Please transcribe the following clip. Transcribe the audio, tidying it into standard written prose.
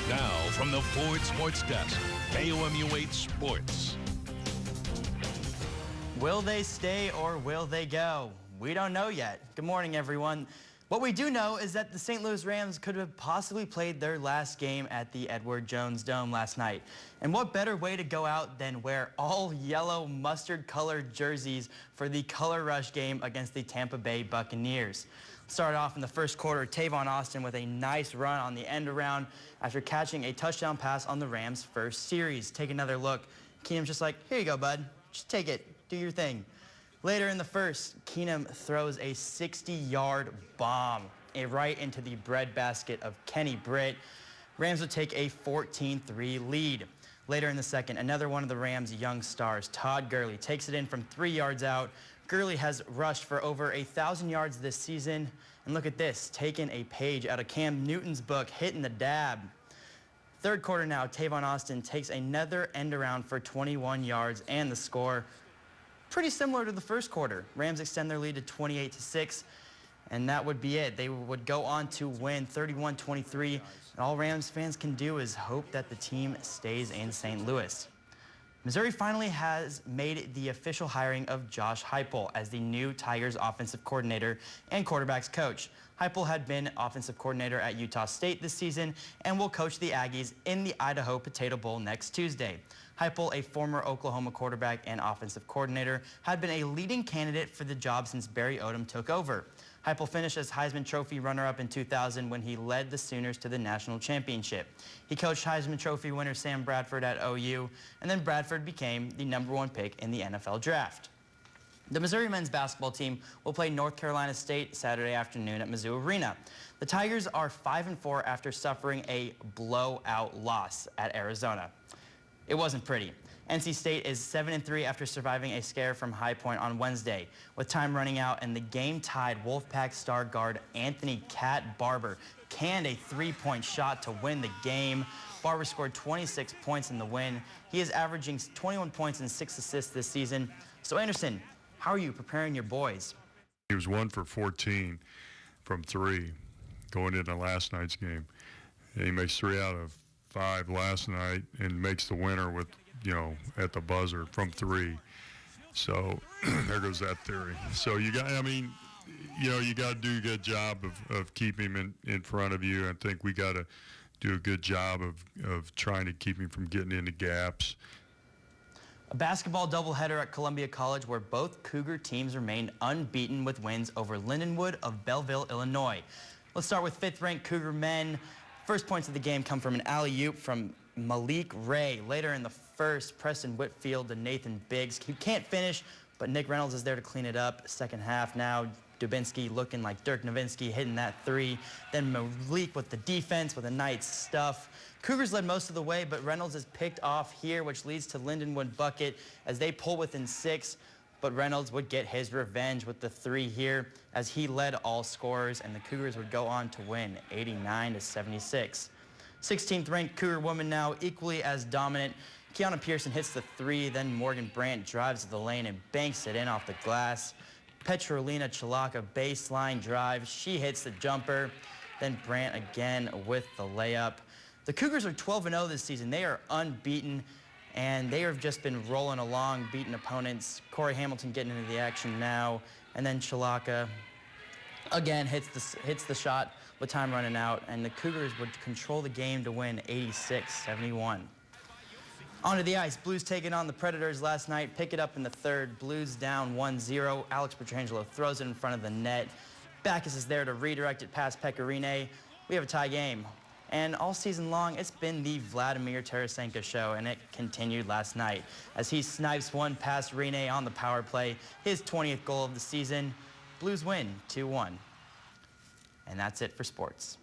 Now, from the Ford Sports Desk, KOMU-8 Sports. Will they stay or will they go? We don't know yet. Good morning, everyone. What we do know is that the St. Louis Rams could have possibly played their last game at the Edward Jones Dome last night. And what better way to go out than wear all yellow mustard-colored jerseys for the Color Rush game against the Tampa Bay Buccaneers. Started off in the first quarter, Tavon Austin with a nice run on the end around after catching a touchdown pass on the Rams' first series. Take another look. Keenum's just like, here you go, bud. Just take it. Do your thing. Later in the first, Keenum throws a 60-yard bomb right into the breadbasket of Kenny Britt. Rams would take a 14-3 lead. Later in the second, another one of the Rams' young stars, Todd Gurley, takes it in from 3 yards out. Gurley has rushed for over 1,000 yards this season. And look at this, taking a page out of Cam Newton's book, hitting the dab. Third quarter now, Tavon Austin takes another end around for 21 yards and the score pretty similar to the first quarter. Rams extend their lead to 28-6, and that would be it. They would go on to win 31-23, and all Rams fans can do is hope that the team stays in St. Louis. Missouri finally has made the official hiring of Josh Heupel as the new Tigers offensive coordinator and quarterbacks coach. Heupel had been offensive coordinator at Utah State this season and will coach the Aggies in the Idaho Potato Bowl next Tuesday. Heupel, a former Oklahoma quarterback and offensive coordinator, had been a leading candidate for the job since Barry Odom took over. Heupel finished as Heisman Trophy runner-up in 2000 when he led the Sooners to the national championship. He coached Heisman Trophy winner Sam Bradford at OU, and then Bradford became the #1 pick in the NFL draft. The Missouri men's basketball team will play North Carolina State Saturday afternoon at Mizzou Arena. The Tigers are 5-4 after suffering a blowout loss at Arizona. It wasn't pretty. NC State is 7-3 after surviving a scare from High Point on Wednesday. With time running out and the game tied, Wolfpack star guard Anthony "Cat" Barber canned a three-point shot to win the game. Barber scored 26 points in the win. He is averaging 21 points and 6 assists this season. So Anderson, how are you preparing your boys? He was 1 for 14 from 3 going into last night's game. And he makes 3 out of 5 last night and makes the winner with, at the buzzer from 3. So there goes that theory. So you got to do a good job of keeping him in front of you. I think we got to do a good job of trying to keep him from getting into gaps. A basketball doubleheader at Columbia College where both Cougar teams remained unbeaten with wins over Lindenwood of Belleville, Illinois. Let's start with 5th-ranked Cougar men. First points of the game come from an alley-oop from Malik Ray. Later in the first, Preston Whitfield to Nathan Biggs. He can't finish, but Nick Reynolds is there to clean it up. Second half now, Dubinsky looking like Dirk Nowitzki, hitting that 3. Then Malik with the defense with a nice stuff. Cougars led most of the way, but Reynolds is picked off here, which leads to Lindenwood bucket as they pull within 6. But Reynolds would get his revenge with the 3 here as he led all scorers, and the Cougars would go on to win 89-76. 16th-ranked Cougar woman now equally as dominant. Kiana Pearson hits the 3, then Morgan Brandt drives to the lane and banks it in off the glass. Petrolina Chalaka baseline drive. She hits the jumper. Then Brandt again with the layup. The Cougars are 12-0 this season. They are unbeaten, and they have just been rolling along, beating opponents. Corey Hamilton getting into the action now, and then Chalaka again hits the shot with time running out, and the Cougars would control the game to win 86-71. Onto the ice. Blues taking on the Predators last night. Pick it up in the third. Blues down 1-0. Alex Pietrangelo throws it in front of the net. Backus is there to redirect it past Pecorine. We have a tie game. And all season long, it's been the Vladimir Tarasenko show, and it continued last night as he snipes one past Rene on the power play. His 20th goal of the season. Blues win 2-1. And that's it for sports.